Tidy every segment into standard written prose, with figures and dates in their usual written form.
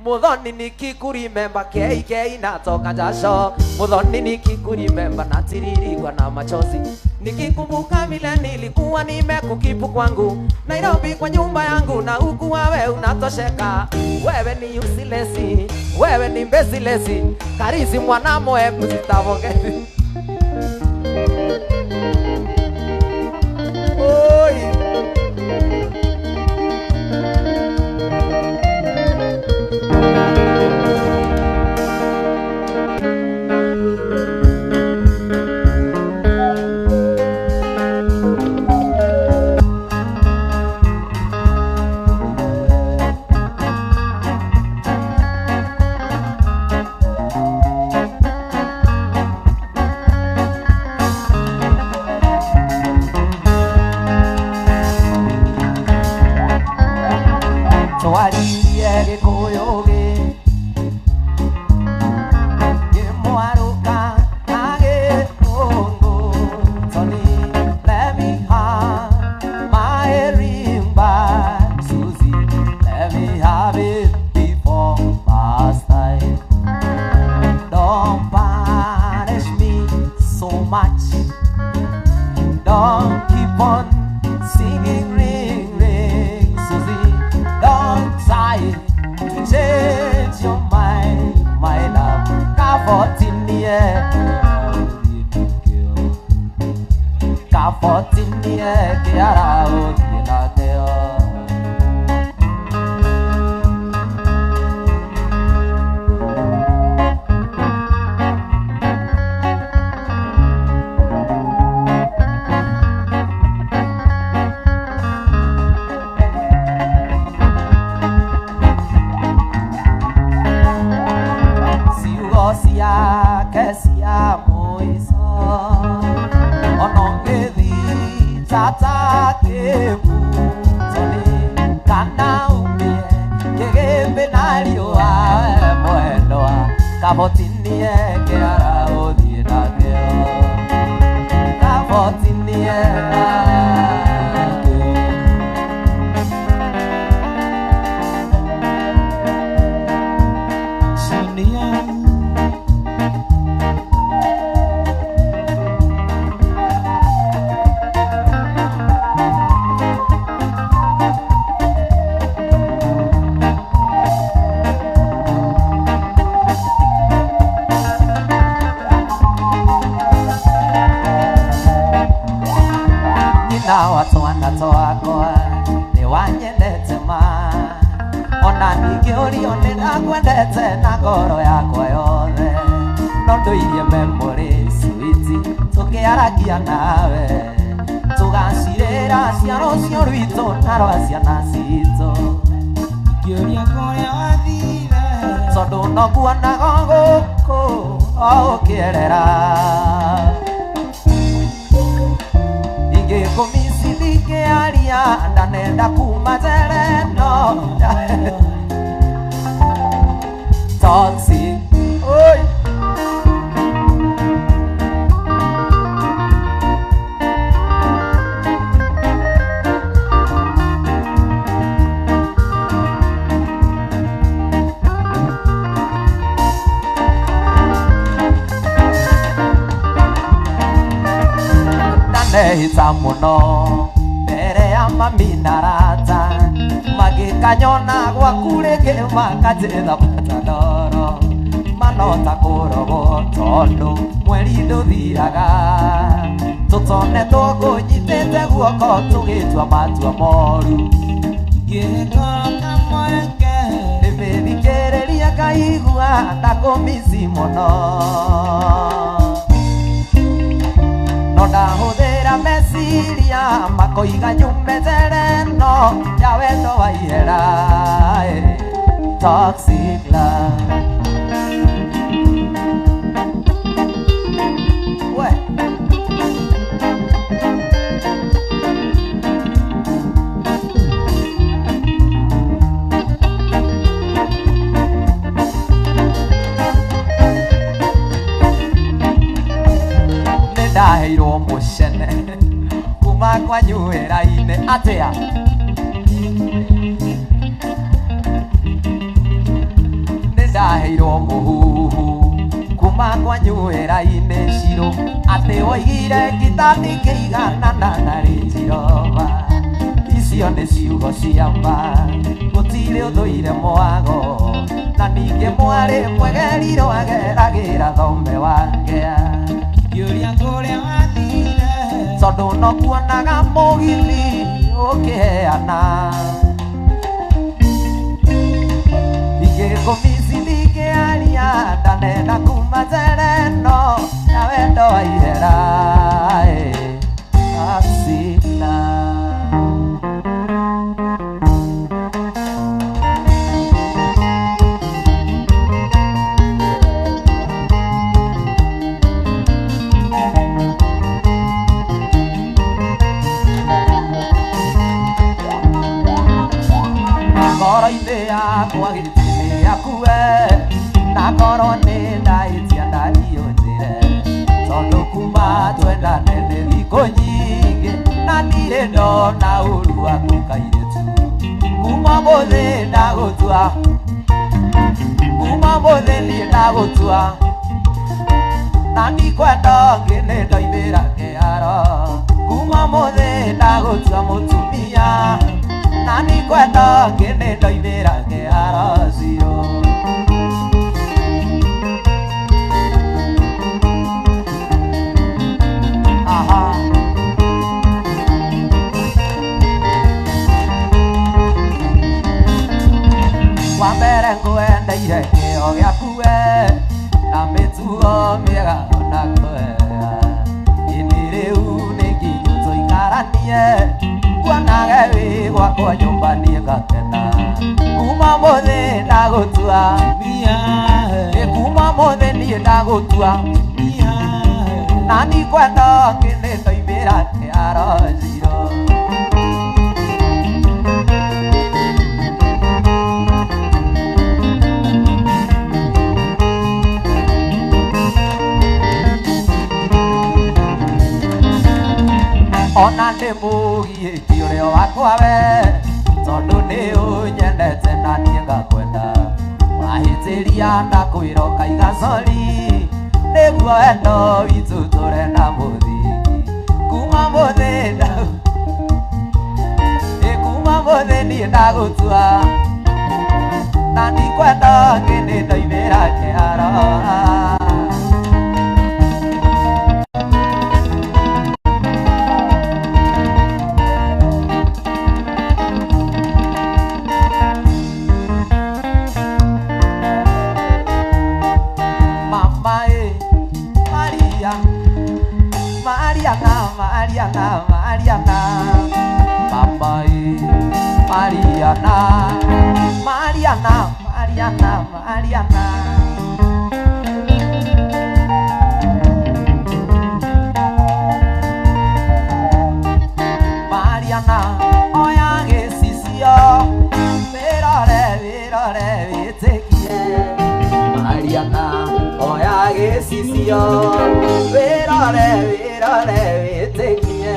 Muthoni nikikurimemba kei natoka jasho. Muthoni nikikurimemba natiririkwa na machozi. Nikikumbuka vile nilikuwa nimekukipu kwangu Nairobi kwa nyumba yangu, na huku wewe unatosheka. Wewe ni usilesi, wewe ni mbezilesi. Karisi mwana moe msitavogeti. Oi muno mbere ya maminarata magikanyona gwa kurege makajetha patadoro manota kurogo tondu mweri nduthiraga tutone tukunyitite guoko tugitwa matua moru ngĩkora mweke nĩmĩthikĩrĩria ngaigua ndakumisi muno no ndahũthĩra meciria makoiga nyumetere no ya wendo wa ihera toxic love ndaheirwo mucene kuma kwa nyuĩra-inĩ atĩa ndereirwo muhuhu kuma kwanyu wĩra-inĩ Shiro atĩ woigire ngitani kĩiganana na Jehova. Icio nĩ ciugo cia ma, gũtirĩ ũthũire mwago, na ningĩ mwarĩ mwegerirwo ageragĩra thome wake. Kĩũria kũrĩa wathire tondũ no kuonaga mũgithi ũkĩheana ingĩkũmicithingĩaria ndanenda kuma njereno na wendo wa ihera asila. Ngoro-inĩ yakwa gĩtĩ-inĩ gĩaku we na ngoro nĩ ndahĩtia ndariũnjĩre tondũ kuma twendane nĩ thikũ nyingĩ na ndirĩ ndona ũru waku kairĩtu. Kuma mũthĩ ndagũtua, kuma mũthĩ niĩ ndagũtua na ndikwenda ũngĩ nĩ ndoimĩra kĩharo. Kuma mũthĩ ndagũtua mũtumia na ndikwenda ũngĩ nĩ ndoimĩra kĩharo Shiro. Wa mbere ngwendeire kĩo gĩaku we na mĩtugo mĩega na kwega. Hĩndĩ rĩu nĩ nginyu tũikaranie kuonage wĩ gwakwa nyũmba niĩ ngakena. Kuma mũthĩ ndagũtua, kuma mũthĩ niĩ ndagũtua na ndikwenda ũngĩ nĩ ndoimĩra kĩharo Shiro. Ona nĩ mũgiĩti ũrĩa wakwa we tondũ nĩ ũnyendete na niĩ ngakwenda. Wahĩtĩria ndakwĩra ũkaiga sori nĩguo wendo witũ tũrenda mũthingi. Kuma mũthĩ kuma mũthĩ niĩ ndagũtua na ndikwenda ũngĩ nĩ ndoimĩra kĩharo. Mariana, Mama Mariana, Mariana, Mariana. Mariana, oya gĩcicio, wĩrore wĩtĩkie. Mariana, oya gĩcicio, wĩrore wĩtĩkie.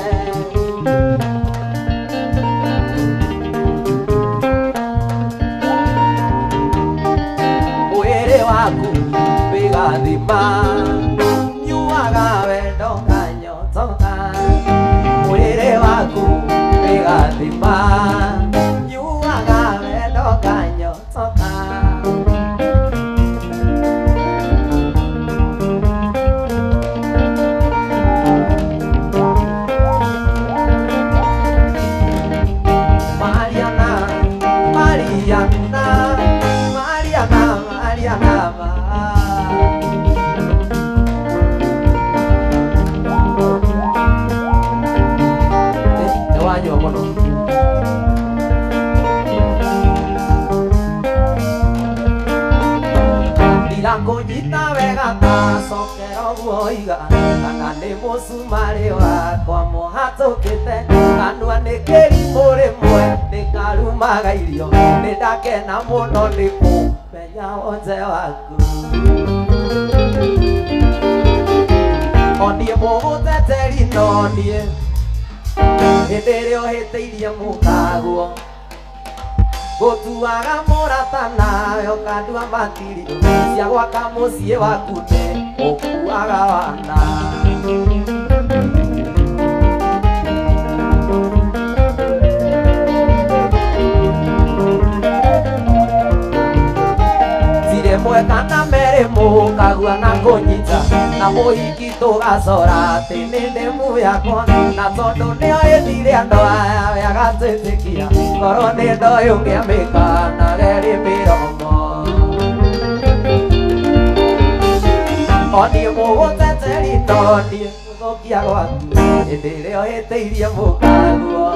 Mwĩrĩ waku wĩgathima, nyuaga wendo nganyotoka. Mwĩrĩ waku wĩgathima, nyuaga wendo nganyotoka. Kũnyita wega ta cokera guoiga kana nĩ mũcumarĩ wakwa mũhatũkĩte. Kanua nĩ kĩrimũ rĩmwe nĩ karumaga irio, nĩ ndakena mũno nĩ kũmenya wonje waku. Oniĩ mũgũteteri no niĩ hĩndĩ ĩrĩa ũhĩtĩirie mũkaguo Gũtuaga mũrata nawe ũkandua matiriro cia gwaka mũciĩ waku nĩ ũkuaga wana. Tiremwe kana merĩ mũkagua na kũnyita na mũhiki tũgacora atĩ nĩ ndemu yakwa na tondũ nĩo ĩthire andũ aya agatwĩtĩkia korwo nĩ ndoĩ ũngĩamĩka na geri mĩromo. Oni mũgũteteri no niĩ gũthũkia gwaku hĩndĩ ĩrĩa ũhĩtĩirie mũkaguo.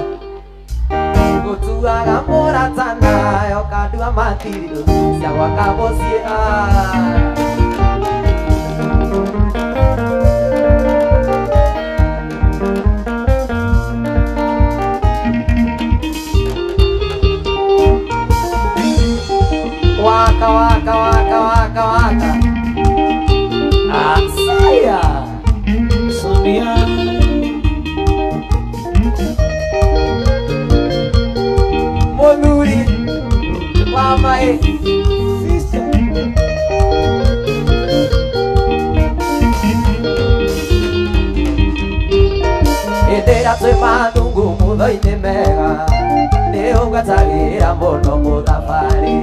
Gũtuaga mũrata nawe ũkandua matiriro cia gwaka mũciĩ. Waka waka waka waka waka Asaya Sonia Monuri Mamae Sister Edera twe mathungu mutho-inĩ mega nĩ ũgatagĩra mũno mũthabari.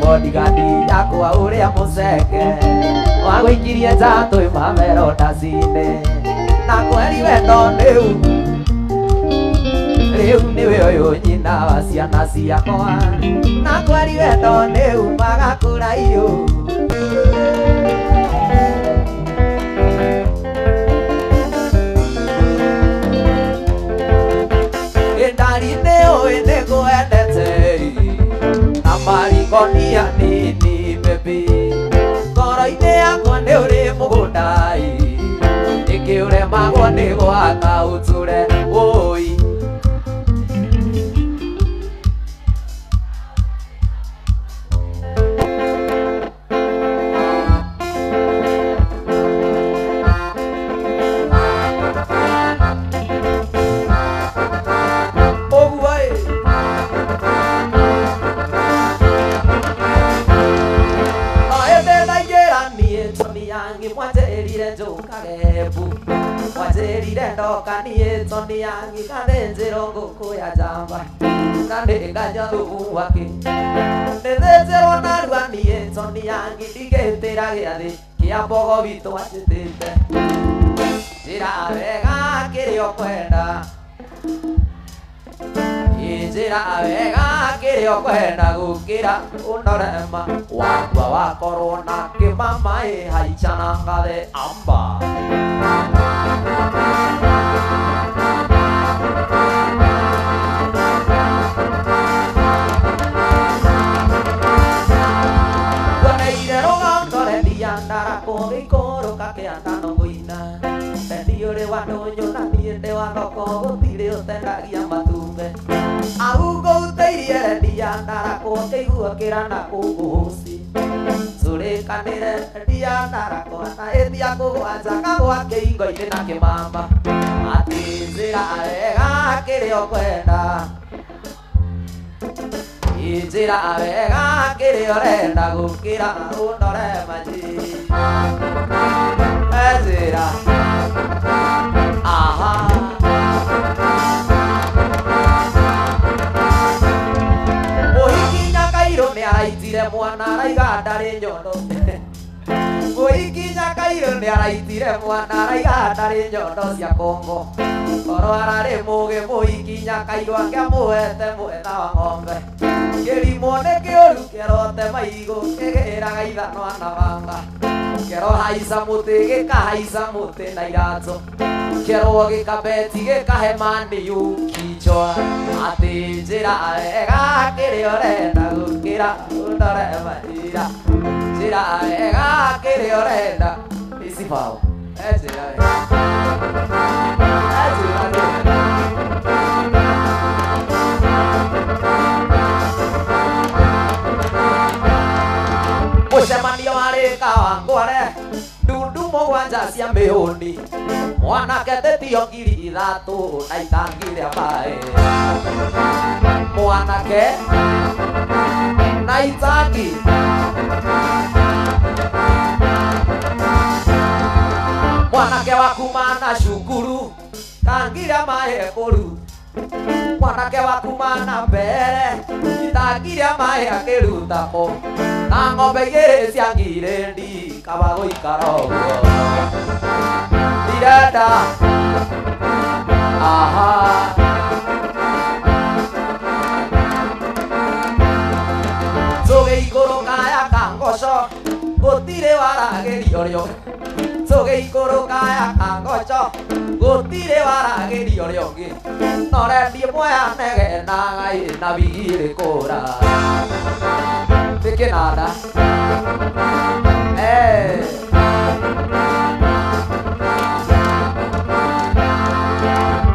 Bodigadi yakwa ũrĩa mũceke wagũikirie njatũ mamero ndaci-inĩ na kweri wendo rĩu nĩwe ũyũ nyina wa ciana ciakwa na kweri wendo nĩumaga kũraihu. Ndari nĩũĩ nĩngwendete na marikonia nini baby ngoro-inĩ yakwa nĩ ũrĩ mũgũndai ĩkĩũremagwo nĩ gwaka ũtũre wũi. Wajirire ndoka niĩ toni yangi kathenjĩrwo ngũkũ ya njamba na ndĩnganya thumu wake ndĩthĩnjĩrwo narua niĩ toni yangi ndigĩtĩra gĩathĩ kĩa mbogo witũ anjĩtĩte. Njĩra wega kĩrĩa ũkwenda njĩra wega kĩrĩa ũkwenda gũkĩra ũnorema wakwa wakorwo na kĩmamaĩ haica na ngathe amba. Gwaneire rũgondore ndiandara kũgĩkũrũka kĩandano mũina Bendi ũrĩ wa ndũnyũ na niĩ ndĩ wa thoko gũtirĩ ũtendagia matumbĩ ahungo ũteirie ndiandara kũngĩigua kĩra na kũngũhũci tũrĩkanĩre ndiandara kwana ĩtia kũgwanja kagwa kĩhingo-inĩ na kĩmamba atĩ njĩra wega kĩrĩa ũkwenda njĩra wega kĩrĩa ũrenda gũkĩra ũndore manji njĩra aha mũhiki Nyakairũ nĩ araitire mwana araiga ndarĩ nyondo mũhiki Nyakairũ nĩ araitire mwana araiga ndarĩ nyondo cia Kongo korwo ararĩ mũgĩ mũhiki Nyakairũ angĩamũhete mwena wa ng'ombe kĩrimũ nĩ kĩũru kĩrote maigũ kĩgĩraga ithanwa na banga kĩro haica mũtĩ gĩkahaica mũtĩ na iratũ kĩro gĩkabeti gĩkahe maniu kichwa atĩ njĩra wega kĩrĩa ũrenda gũkĩra ũndore maira njĩra wega kĩrĩa ũrenda isibao njĩra wega mũcemanio warĩ Kawangware ndundu mũgwanja cia mĩhũni mwanake tĩtio ngiri ithatũ na itangi rĩa maĩ mwanake na itangi mwanake wakumana shukuru tangira mae koru mwanake wakumana mbere itangira mae akirutako na ng'ombe igĩrĩ ciangire ndi kaba gũikara ũguo ndirenda aha tũgĩikũrũka ya kangoco gũtirĩ waragĩrio rĩo tũgĩikũrũka ya kangoco gũtirĩ waragĩrio rĩongĩ norendie mweanege na ngai na bigirĩ kũra ndĩkĩnanda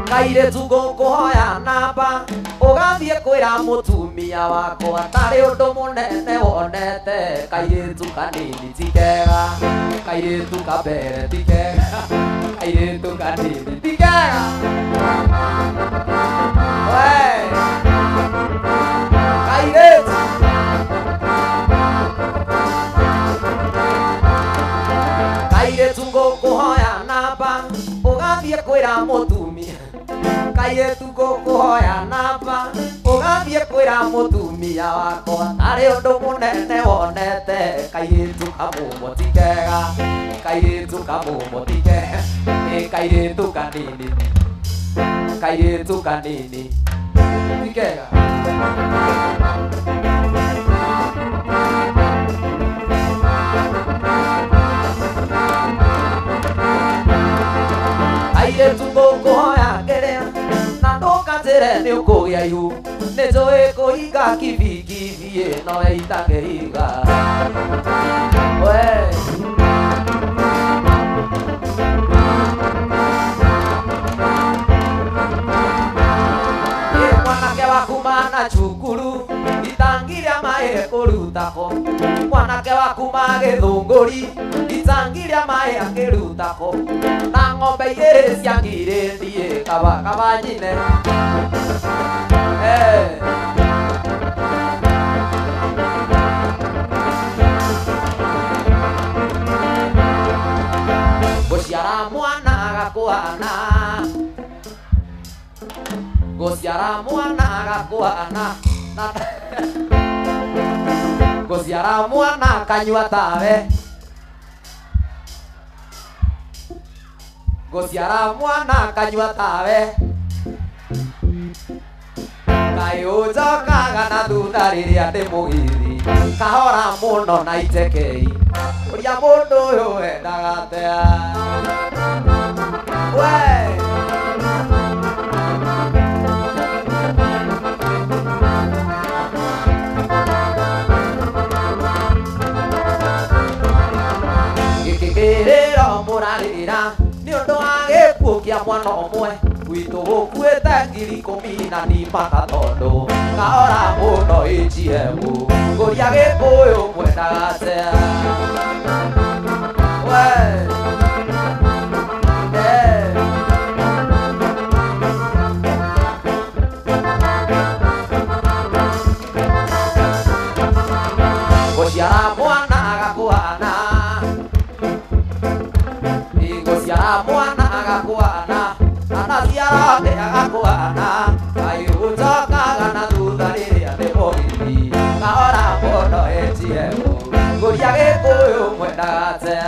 kairĩtu ngũkũhoya namba ũgathiĩ kwĩra mũtumia wakwa tarĩ ũndũ mũnene wonete kairĩtu kanini ti kega kairĩtu kambere ti kega kairĩtu kanini ti kega kairĩtu kairĩtu ngũkũhoya namba ũgathiĩ kwĩra mũtumia kairĩtu ngũkũhoya namba ũgathiĩ kwĩra mũtumia wakwa tarĩ ũndũ mũnene wonete kairĩtu kamũmũ ti kega kairĩtu kamũmũ ti kega kairĩtu kanini kairĩtu kanini ti kega kairĩtu ngũkũhoya kĩrĩa na ndũkanjĩre nĩ ũkũgĩa ihu nĩ njũĩ kũhinga kibikibi ĩno ĩitangĩhinga mwanake wakumana cukuru itangi rĩa maĩ kũrutako mwanake wakuma gĩthũngũri itangi rĩa maĩ akĩrutako na ng'ombe igĩrĩ ciangire ndiĩ kaba nyine gũciara mwana gakũhana gũciara mwana gakũhana gũciara mwana kanyua tawe gũciara mwana kanyua tawe kayũnjokaga na thutha rĩrĩa ndĩ mũgĩthi kahora mũno na itekei ũrĩa mũndũ ũyũ wendaga atea gĩkĩkĩrĩro mũrarĩra nĩ ũndũ wa gĩkuũ kĩa mwana ũmwe gwitũ gũkuĩte ngiri ikũmi na ni mpaka tondũ kahora mũno AGM ngũria gĩkũyũ mwendaga atea gũciara mwana gakũhana gũciara mwana gakũhana anaciara ndĩa gakũhana kayũnjokaga na thutha rĩrĩa ndĩ mũgĩthi kahora mũno AGM ngũria gĩkũyũ mwendaga atea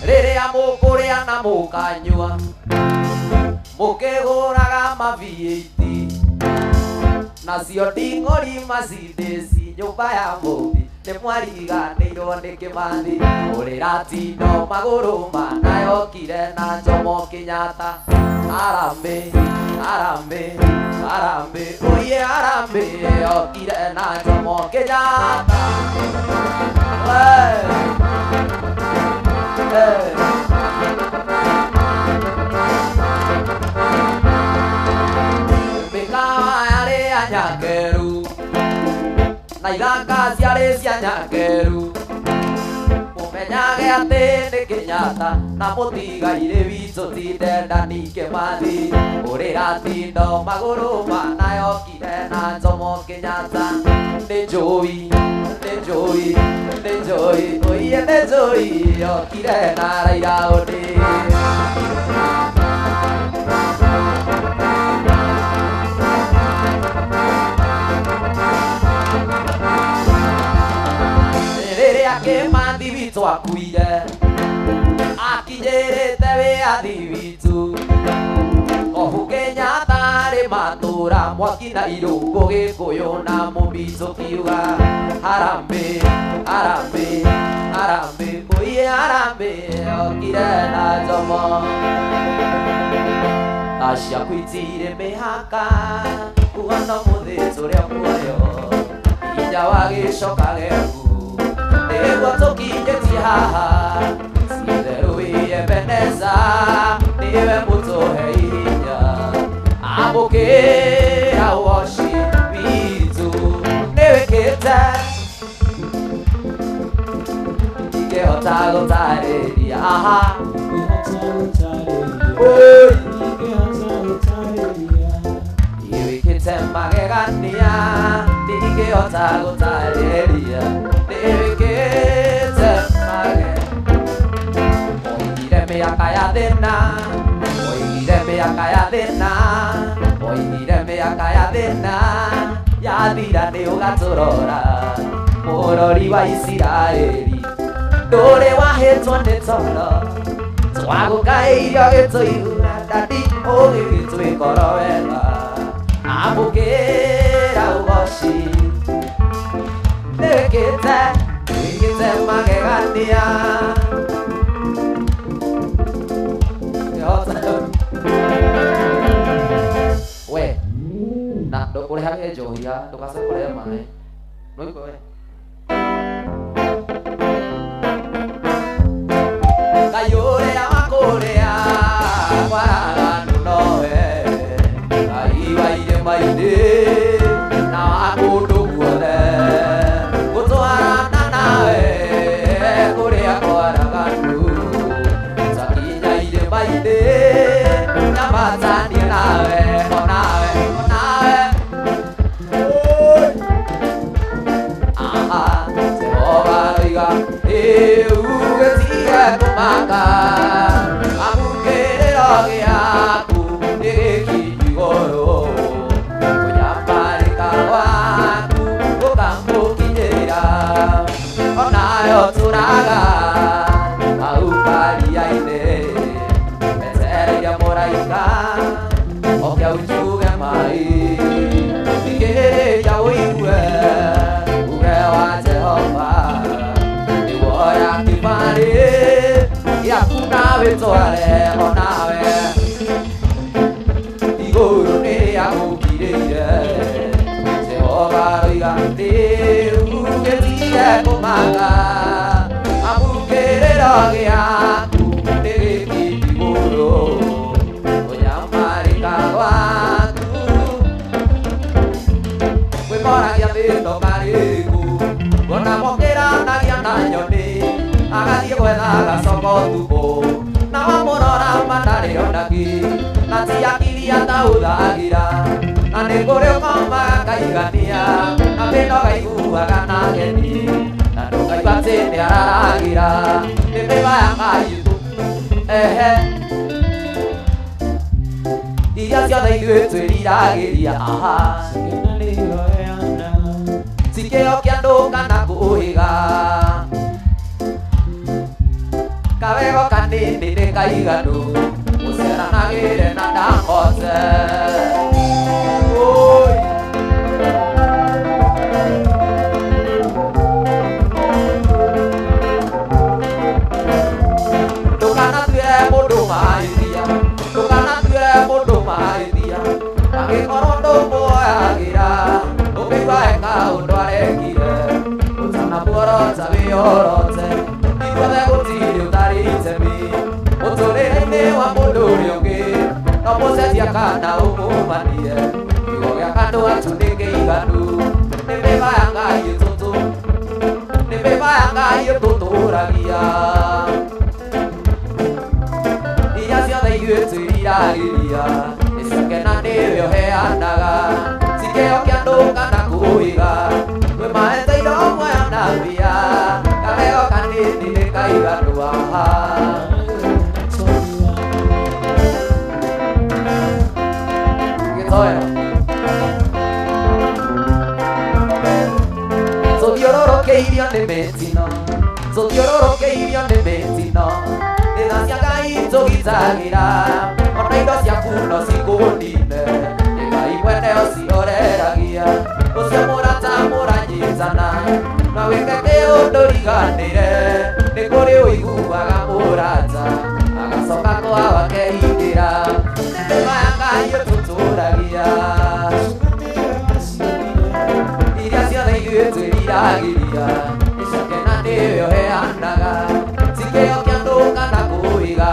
rĩrĩa mũkũrĩa na mũkanyua mũkĩgũraga ma-V8 nacio nding'ori macindĩci nyũmba ya mũmbi nĩ mwariganĩirwo nĩ kĩmathi ũrĩratindo magũrũ manayokire na Jomo Kenyatta Harambĩ Harambĩ Harambĩ oye Harambĩ yokire na Jomo Kenyatta mĩkawa yarĩ ya Nyakeru na ithaka ciarĩ cia Nyakeru mũme Mwage atene Kenyatta na mutigaire witũ ti Dedan Kimathi ũrĩra tindo magũrũ manayokire na Jomo Kenyatta nĩ njũi oiye nĩ njũi yokire na Raila Odinga. Kimathi witũ akuire akinyĩrĩte wĩyathi witũ ohu Kenyatta arĩ matũra Mwaki na Irũngũ Gĩkũyũ na Mũmbitũ kiuga harambĩ harambĩ harambĩ oiye harambĩ okire na Jomo aciaku itirĩ mĩhaka kuga no mũthĩ tũrĩa muoyo hinya wa gĩcoka gĩaku nĩguo tũkinyĩtie haha citherũ Ebeneza nĩwe mũtũhe hinya amũkĩra woci witũ nĩwĩkĩte ingĩhota gũtarĩria nĩwĩkĩte magegania ndingĩhota gũtarĩria nĩwĩkĩte oigire mĩaka ya thĩna oigire mĩaka ya thĩna oigire mĩaka ya thĩna yathira nĩ ũgatũrora mũrori wa Isiraeli ndũrĩ wahĩtwo nĩ toro twagũkaĩirio gĩtũigua ndandi ũgĩgĩtwĩkoro wega amũkĩra ũgoci nĩwĩkĩte magegania we na ndũkũrehage njohia ndũgacoke kũrehe maĩ noikwe we Ngai ũrĩa wakũrĩa kwaraganu nowe Ngai wa irĩma-inĩ na wa kũndũ guothe gũtwarana nawe kũrĩa kwaraganu takinya irĩma-inĩ nyamatanie nawe onawe Jehova roiga gĩtige kũmaka amũkĩrĩro gĩaku nĩ gĩkinyu igũrũ kũnyambarĩka gwaku gũkamũkinyĩra onayo tũraga hau karia-inĩ metereire mũraika oke ũnjuge maĩ thikĩrĩria ũigue uge wa Jehova nĩguo yakĩbarĩ gĩaku nawe tware onawe igũrũ nĩrĩa gũkirĩire Jehova roiga rĩu gĩtige kũmaka amũkĩrĩro gĩaku nĩ gĩkinyu igũrũ kũnyamarĩka gwaku kwĩmoragia thĩno karĩku ona mokĩranagia na nyoni agathiĩ gwetha gacoko tumbũ na wamũrora matarĩ onaki na ti akiri ataũthagĩra na nĩ kũrĩ ũkomaga kaigania na mĩnoga iguaga na geni na ndũkaigua atĩ nĩ araragĩra nĩ mĩbaya kayitũ iria ciothe ithuĩ twĩriragĩria tikĩo kĩa andũ kana kũhĩga kawego kanini nĩ kaiganu gũceranagĩre na Dangote ndũkanatuĩre mũndũ mahĩtia ndũkanatuĩre mũndũ mahĩtia angĩkorwo ndũmũoyagĩra ũkĩigua eka ũndũ arekire ũtanamuorota wĩyorote ithuothe gũtirĩ ũtarĩ itemi mũtũrĩre-inĩ wa mũndũ ũrĩa ũngĩ no mũcenjia kana ũmũmanie kiugo gĩa kandũ atu nĩ kĩiganu nĩ mĩbaya Ngai ũtũtũragia ithuĩ twĩriragĩria ĩcokena nĩwe ũheanaga ti kĩheo kĩa andũ kana kũiga kwĩ mahete indo muoyo na mbia kaheo kanini nĩ kaiganu haha gĩtoero tũthiũrũrũkĩirio nĩ mĩtino tũthiũrũrũkĩirio nĩ mĩtino thĩna cia Ngai tũgitagĩra ona indo ciaku no cikũnine nĩ Ngai mwene ũcioreragia ũcio mũrata mũranyitana na wĩke kĩũndũ riganĩre nĩ kũrĩ ũiguaga mũrata agacoka kwao akehingĩra nĩma ya Ngai ũtũtũragia iria ciothe ithuĩ twĩriragĩria ĩcokena nĩwe ũheanaga ti kĩheo kĩa andũ kana kũiga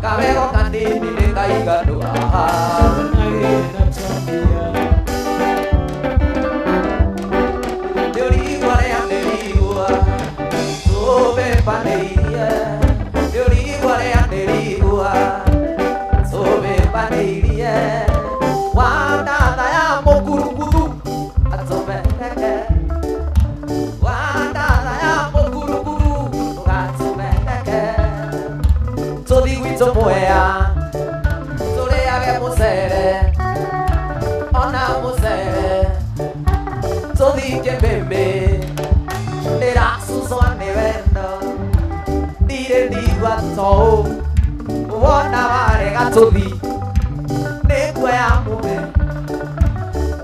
kaheo kanini nĩ kaiganu haha nĩũrigua rĩa nĩrigua tũmĩmbanĩirie nĩũrigua rĩa nĩrigua tũmĩmbanĩirie wandatha ya mũkurukuthu atũmendeke wandatha ya mũkurukuthu ndũgatũmendeke tũthi gwitũ mwea tũrĩage mũcere ona mũcere tũthi kĩmbĩmbĩ ndĩracucwa nĩ wendo ndirĩ ndigua toũ wona warega tũthi nĩkuoya mũmĩ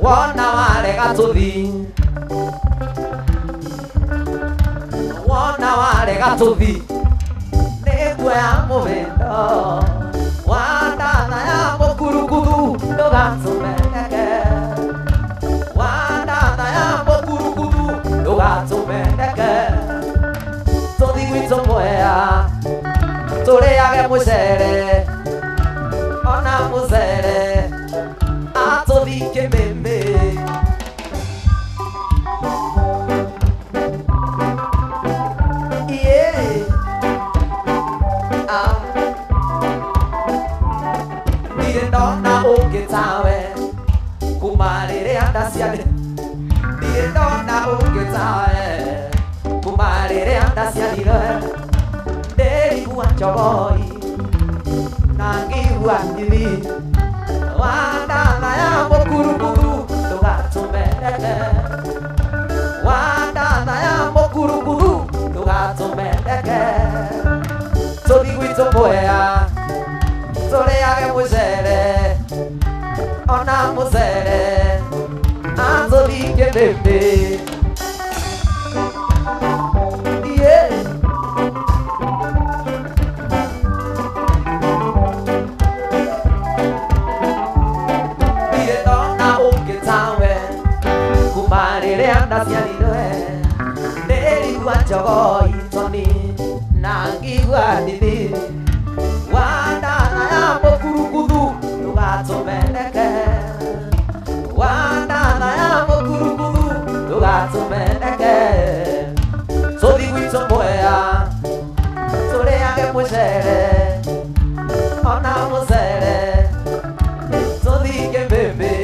wona warega tũthi wona warega tũthi nĩkuoya mũmĩndo wandatha ya mũkurukuthu ndũgatũmendeke wandatha ya mũkurukuthu ndũgatũmendeke tũthi gwitũ mwea tũrĩage mũcere ona mũcere atũthi kĩmĩmĩ ndirĩ ndona ũngĩ tawe kuma rĩrĩa ndaciarĩ ndirĩ ndona ũngĩ tawe kuma rĩrĩa ndaciarirwe ndĩrigua njogoi na ngĩigua ngithi wandatha ya mũkurukuthu ndũgatũmendeke wandatha ya mũkurukuthu ndũgatũmendeke tũthi gwitũ mwea tũrĩage mũcere ona mũcere atũthi kĩmbĩmbĩ ndaciarirwe ndĩrigua njogoi toni na ngĩigua ndithi wandatha ya mũkurukuthu ndũgatũmendeke wandatha ya mũkurukuthu ndũgatũmendeke tũthi gwitũ mwea tũrĩage mũcere ona mũcere tũthi kĩmbĩmbĩ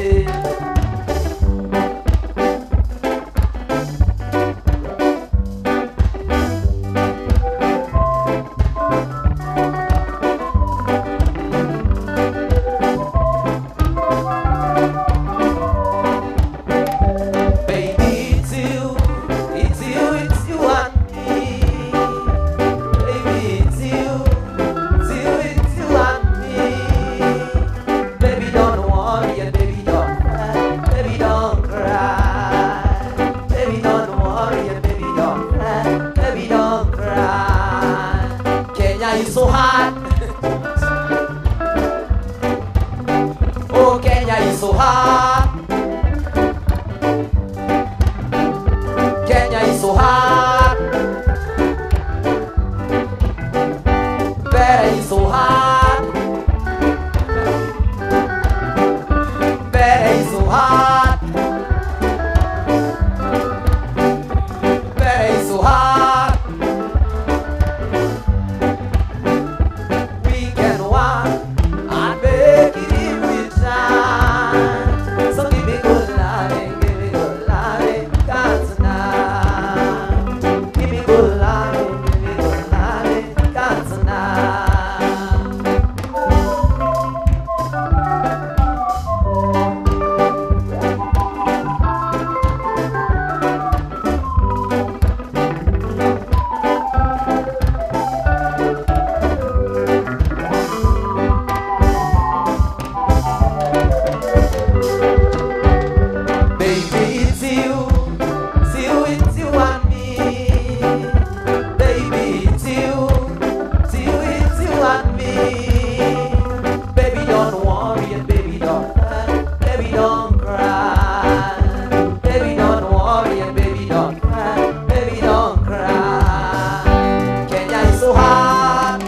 so hard.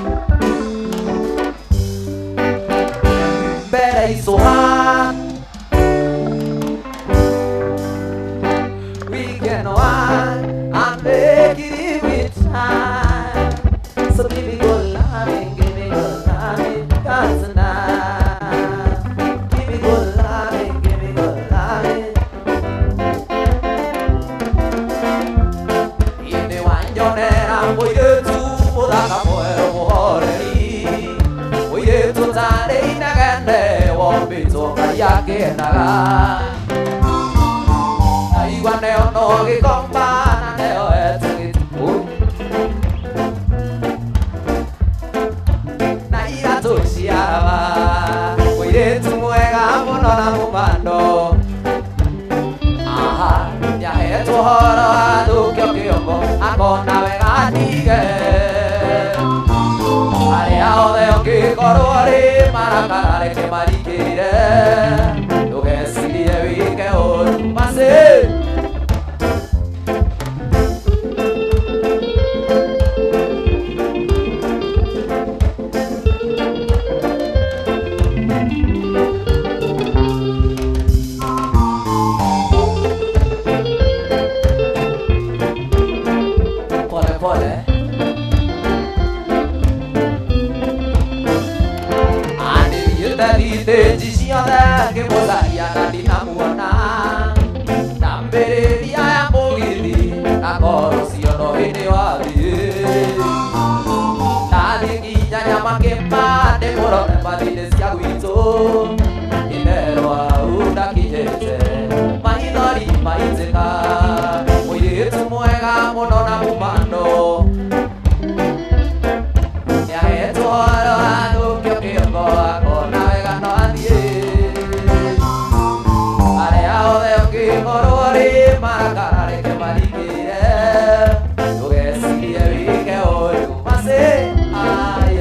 Better is so hard. We can want and make it every time. So give me good loving, give me good loving, cause tonight. Give me good loving, give me good loving. In the one your name, I'm with you too, but I'm more we did to Tani Nagande, won't be to Kayaki Naga. I want to know the combat and it. Naia to Siava, we did to Muega Monona Mumando. Aha, ya head to her, look your Kyoko, I'm gonna que corore maracarare que mariquire lo que sigue vi que hoy pase pole diciada que posaria na dinamuana nambereria ya mogiri akorosio no hinewabi nadikinya nyama kemba de morone badile sia guito inero aunda kijete mahidori maizeka moire tumuega monona mumando ya eto aro kyo kyo akona Corore maracarare que mariquire lo que sigue vi que hoy pase ay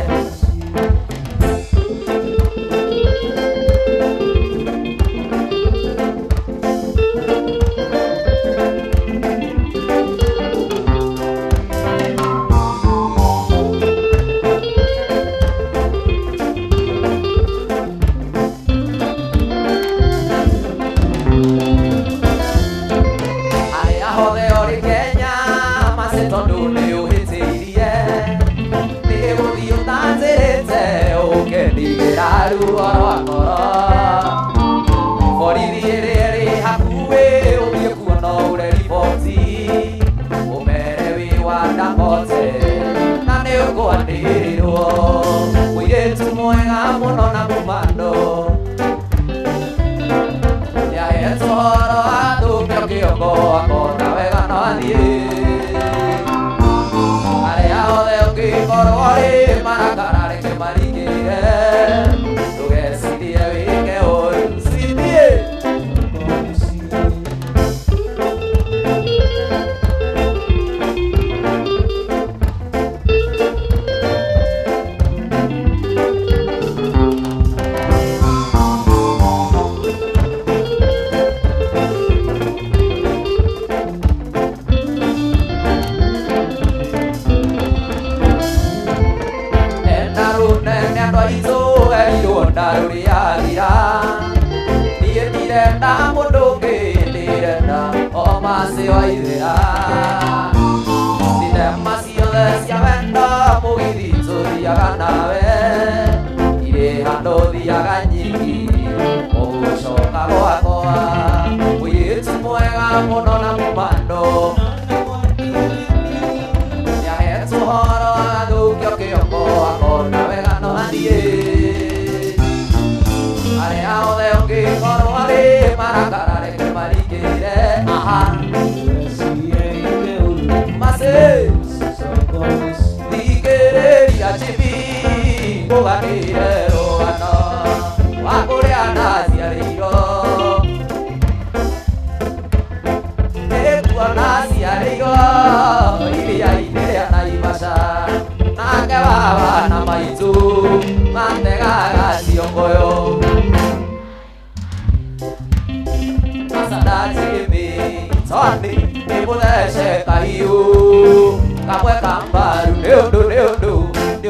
Tony, people that say, "Kayu, kamwe kambaru." nĩ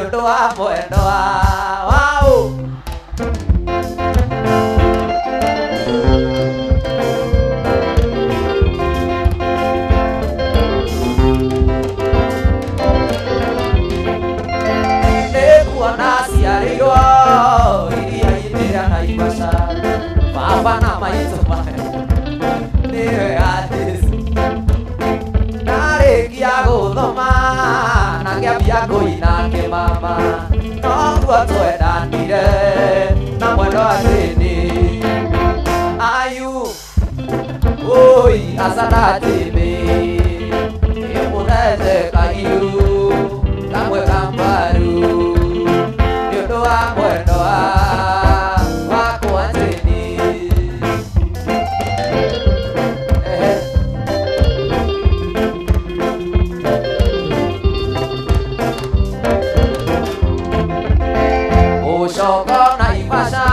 ũndũ wa mwendo wao. Nĩkuona ciarĩirwo iria-inĩ rĩa Naivasha, baba na maitũ nĩwe artist. Narĩkia gũthoma na ngĩambia kũina kĩmama, noguo twendanire na mwendo wa thĩni. Ayu oi Asada TV ĩmũthece kahiũ kamwe kambaru nĩ ũndũ wa mwendo wakwa thĩni. Ũcoka Naivasha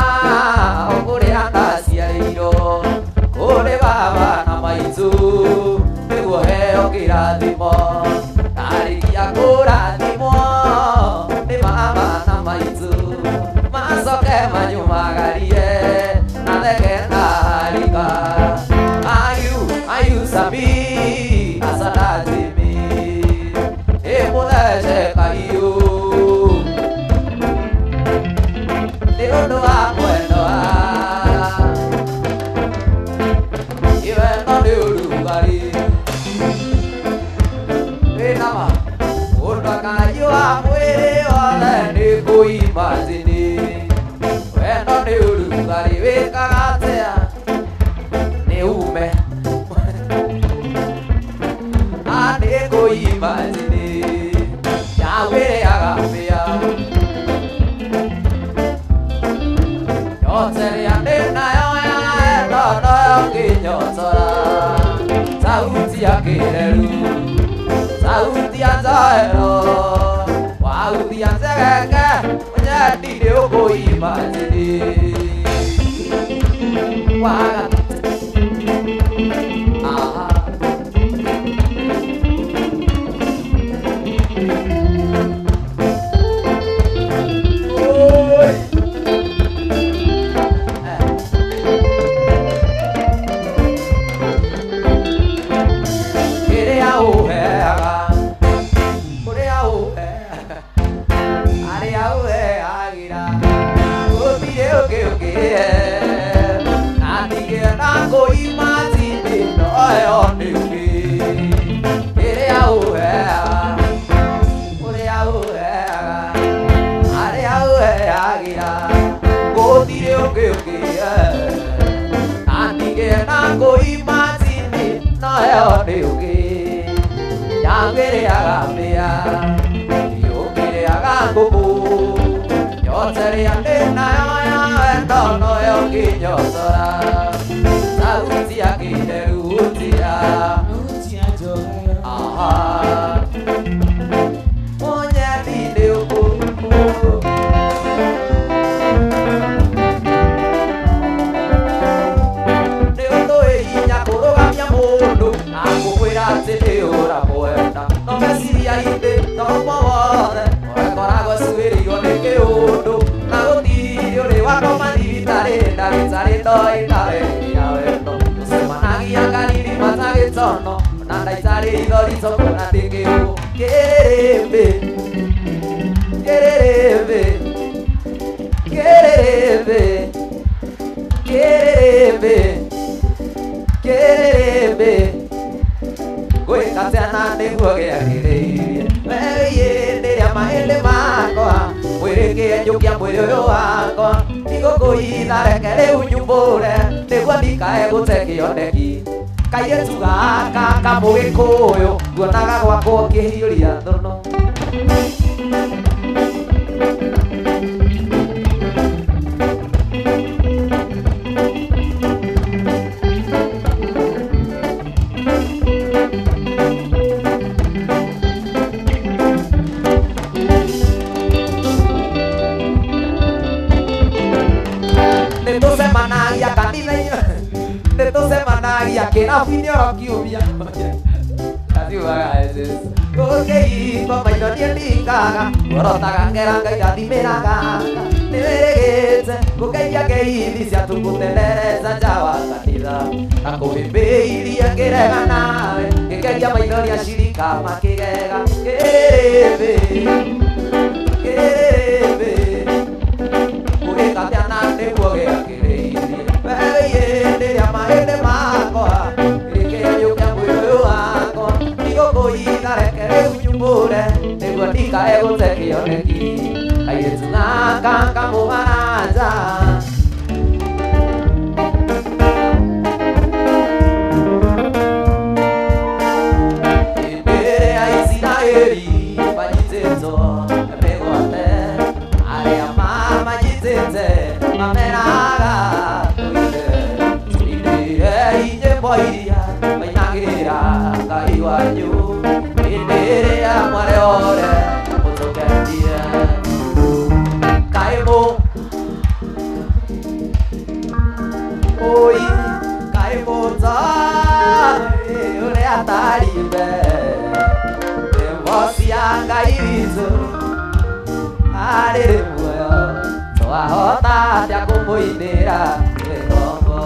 kũrĩa ndaciarĩirwo, kũrĩ baba na maitũ nĩguo heo kĩrathimo. Ndarĩkia kũrathimwo nĩ baba na maitũ, macoke manyumagarie na theke na harika. Ayu Sami Asada TV ĩmũthece kahiũ nĩ ũndũ wa mwendo iwendo nĩ ũrugarĩ wĩnama mũndũ akanyua mwĩrĩ wothe nĩ kũimagine. Wendo nĩ ũrugarĩ wĩkaga atĩa nĩ ume nĩ kũimagine yawĩrĩaga mbĩa yoteria ndĩnayo ya endo noyo ngĩnyotora. Sauti ya kĩreru, sauti ya njohero, wauthia nzegeke ũnyendi nĩ ũkũimagine. Sauti ya kĩreru kairĩtu gaka kamũgĩkũyũ nguonaga gwakwo ngĩhiũria thũnũ. Nĩtũcemanagia kanitha-inĩ, nĩtũcemanagia kĩrabu-inĩ oro kiumia. Okay, ko mai no ni kaga, oro taga ngera ngai gathimiraga. Ni wegete, ko kai ya kei disia tukutendereza jawa kanitha. Akuhimbiria kirega nawe, gikeria maitho ria shirika makigega. Kirebe, kirebe, ugikatia na niguo giakiriirie. Wege ria mahinde makwa, gikenyukia mwiri uyu wakwa. Igũkũiga reke rĩu nyumbũre, nĩguo ndikae gũte kĩoneki. Kairĩtu gaka kamũbaranja. Hĩndĩ ĩrĩa Isiraeli manyitĩtwo mĩgwate, arĩa mamanyitĩte mameraga tũinĩre inyĩmbo iria mainagĩrĩra Ngai wanyu. Hĩndĩ ĩrĩa mwarehore mũtũgerie kaĩ oi kaĩ mũtoi ũrĩa atarimbe nyĩmbo cia Ngai witũ arĩ muoyo twahota atĩa kũmũinĩra gĩkombo.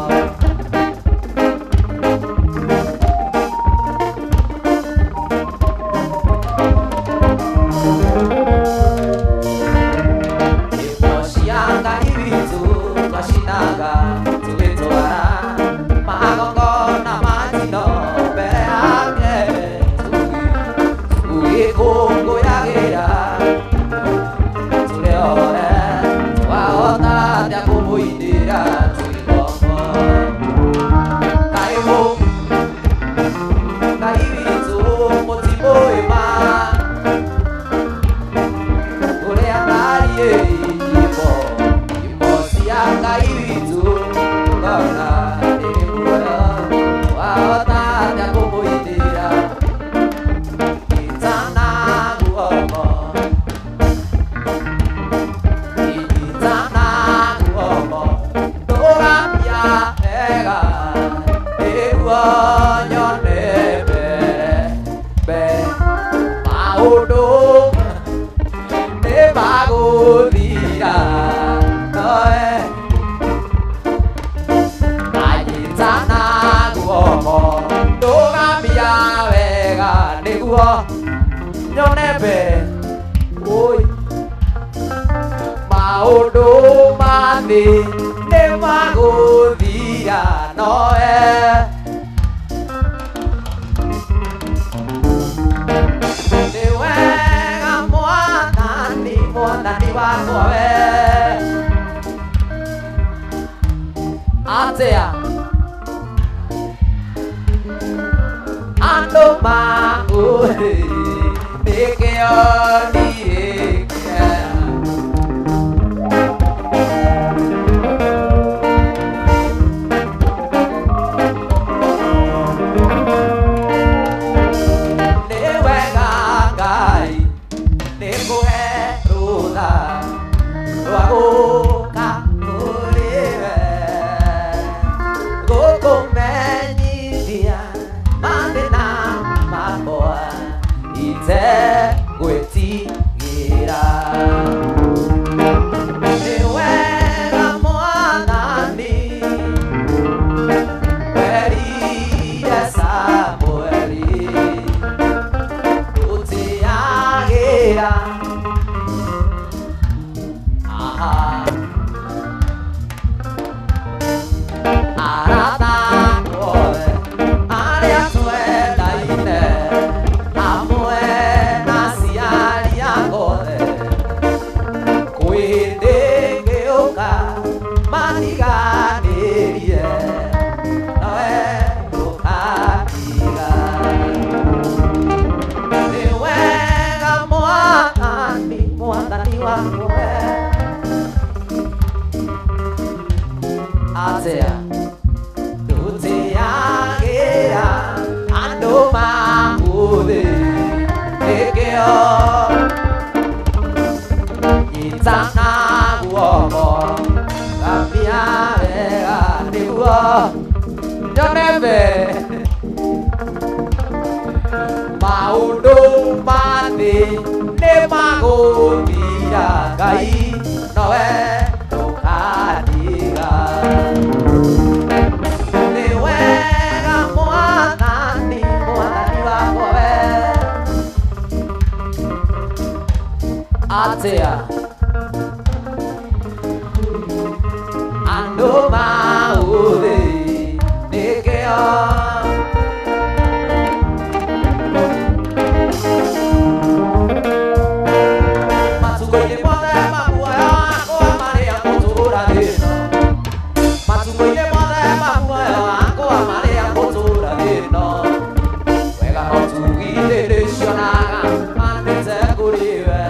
Maundu ngũthira Ngai nowe ndũkaniga nĩ wega Mwathani wakwa we atĩa andũ maũthĩ nĩkĩo matukũ-inĩ mothe ma muoyo wakwa marĩa ngũtũũra thĩĩno matukũ-inĩ mothe ma muoyo wakwa marĩa ngũtũũra thĩĩno wega no tugithĩ ndĩcionaga mandĩte kũrĩ we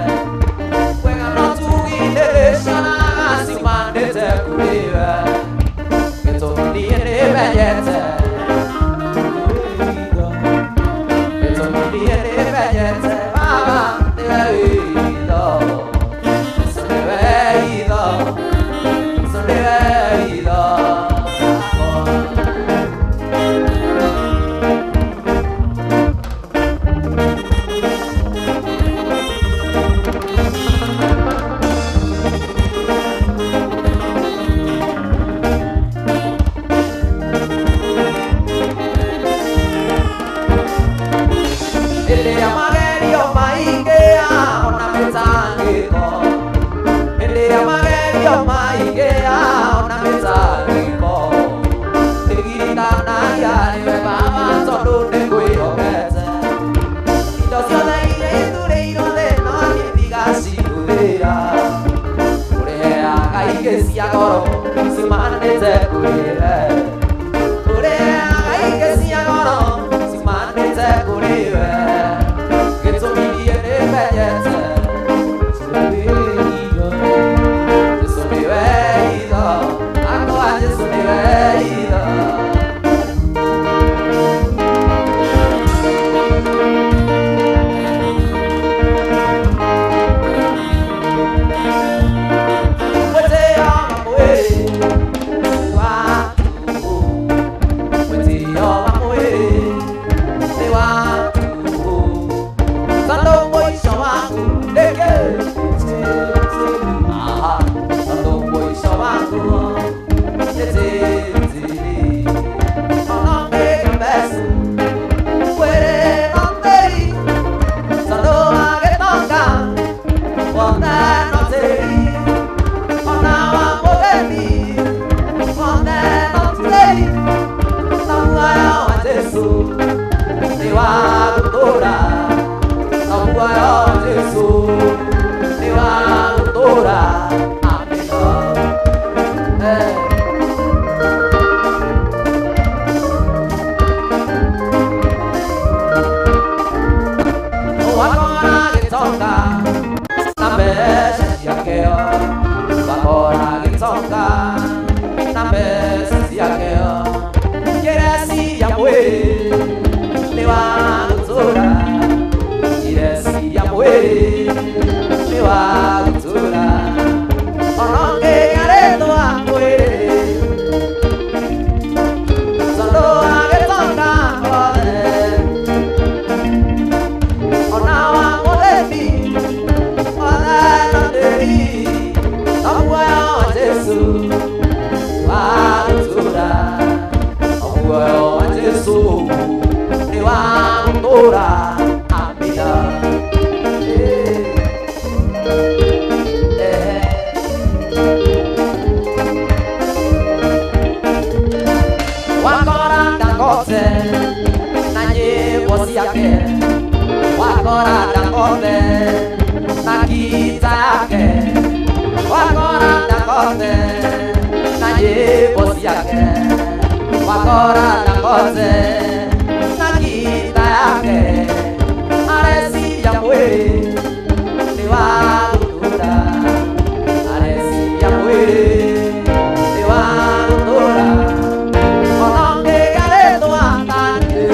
wega no tugithĩ ndĩcionaga ciumandĩte kũrĩ we gĩtũmi niĩ nĩmenyete gĩtũmi niĩ nĩmenyete Baba nĩwe witho Jesũ nĩwe witho Jesũ nĩwe witho Hĩndĩ ĩrĩa magerio maingĩha ona mĩtangĩko hĩndĩ ĩrĩa magerio maingĩha ona mĩtangĩko ndigirikanagia nĩwe Baba tondũ nĩngwĩhokete indo ciothe iria ithurĩirwo thĩ no niĩ ndigacihũthĩra ũrĩheaga ingĩ cia goro ciumanĩte kũrĩ we ũrĩheaga ingĩ cia goro ciumanĩte kũrĩ we gĩtũmi niĩ nĩmenyete Jesũ nĩwe witho akwa Jesũ nĩwe witho mwĩtĩo wa mwĩrĩ wa tũhũ mwĩtĩo wa mwĩrĩ nĩ wa tũhũ tondũ mũico waku tondũ mũico waguo nĩ tĩtĩri ona ũngĩkĩmbecu mwĩrĩ no tĩri tondũ wagĩtonga wothe no tĩri ona wa mũgeni wothe no tĩri na muoyo wa Jesũ nĩ wa gũtũũra na muoyo wa Jesũ nĩ wa gũtũũra amina wakora gĩtonga na mbeca ciakĩo wakora gĩtonga na mbeca ciakĩo kĩreciria mwĩrĩ nĩ wa gũtũũra kĩreciria mwĩrĩ nĩ wa gũtũũra ona ũngĩgarĩtwo mwĩrĩ tondũ wa gĩtonga wothe ona wa mũthĩni wothe no tĩri no muoyo wa Jesũ wa gũtũũra no muoyo wa Jesũ nĩ wa gũtũũra amina wakora Dangote na nyĩmbo ciake wakora Dangote na gita yake wakora Dangote na nyĩmbo ciake wakora Dangote na gita yake areciria mwĩrĩ nĩ wa gũtũũra areciria mwĩrĩ nĩ wa gũtũũra ona ũngĩgarĩtwo atangĩ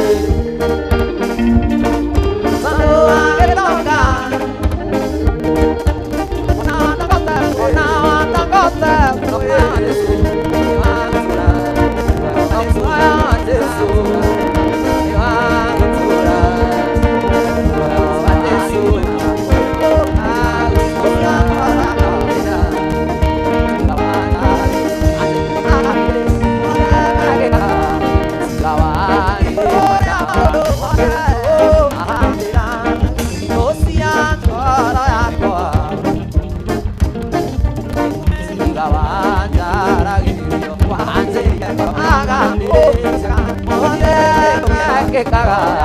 tondũ wa gĩtonga ona Dangote mwĩrĩ nĩ wa gũtũũra na muoyo wa Jesũ magekaga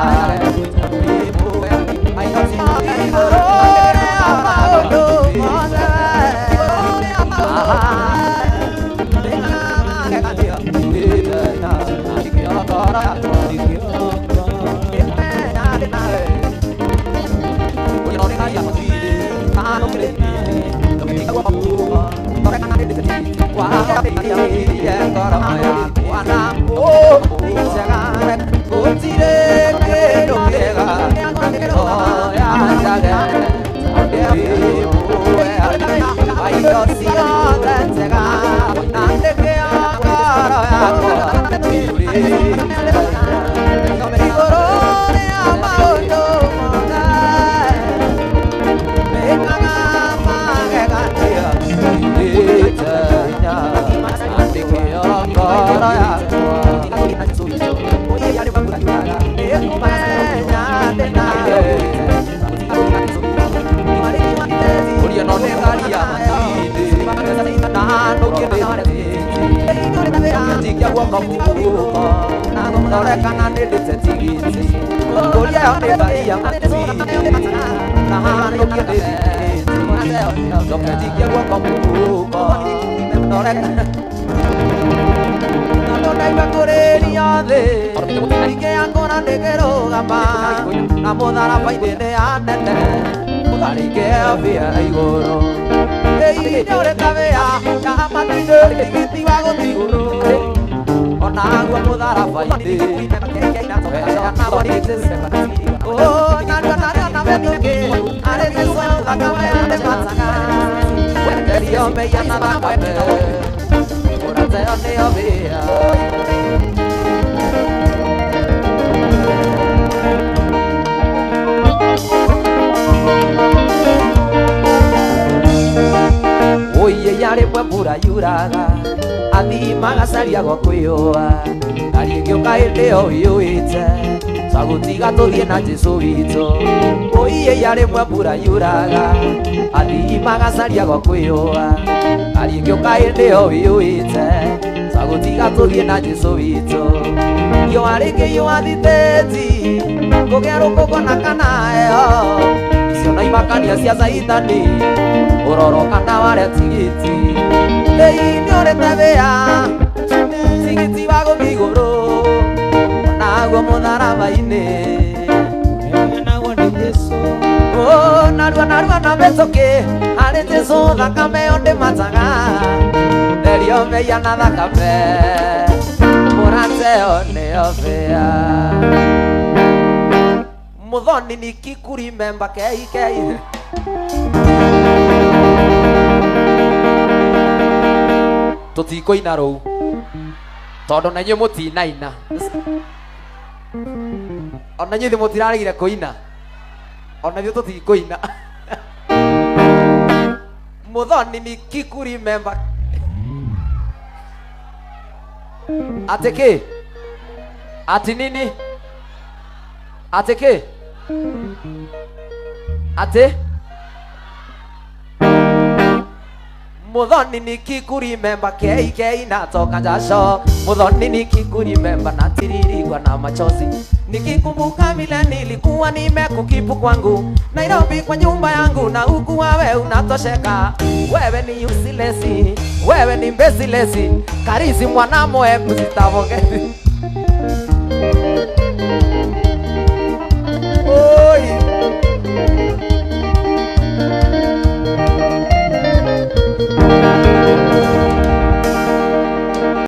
magacaria gwa kwĩyũa na rĩngĩ ũkaĩndĩ o wĩyũĩte twagũtiga tũthiĩ na Jesũ witũ ũiya rĩmwe mbura yuraga athii magacaria gwa kwĩyũa na rĩngĩ ũkaĩndĩ o wĩyũĩte twagũtiga tũthiĩ na Jesũ witũ riũa rĩngĩ riũa thitĩti kũgĩa rũkũngũ na kanayo icio no imakania cia Saitani ũroro kana warĩa tigiti thĩinĩ ũrĩte wĩa tigiti wa gũthiĩ igũrũ naguo mũtharaba-inĩ narua na mĩtũkĩ harĩ Jesũ thakame ĩyo ndĩmataga therio meia na thakame mũrate ĩyo nĩyo bĩa mũthoni nikikuri memba kei tũtikũina rũu tondũ na inyuĩ mũtinaina ona inyuĩ mũtiraregire kũina ona ithuĩ tũtikũina mũthoni nikikuri memba atĩ kĩ ati nini atĩ kĩ atĩ Muthoni nikikuri memba kei na toka jasho Muthoni nikikuri memba na tiririkwa na machozi nikikumbuka vile nilikuwa nimekukipu kwangu Nairobi kwa nyumba yangu na huku wewe unatosheka wewe ni useless wewe ni mbezilesi karisi mwana moe msitavogezi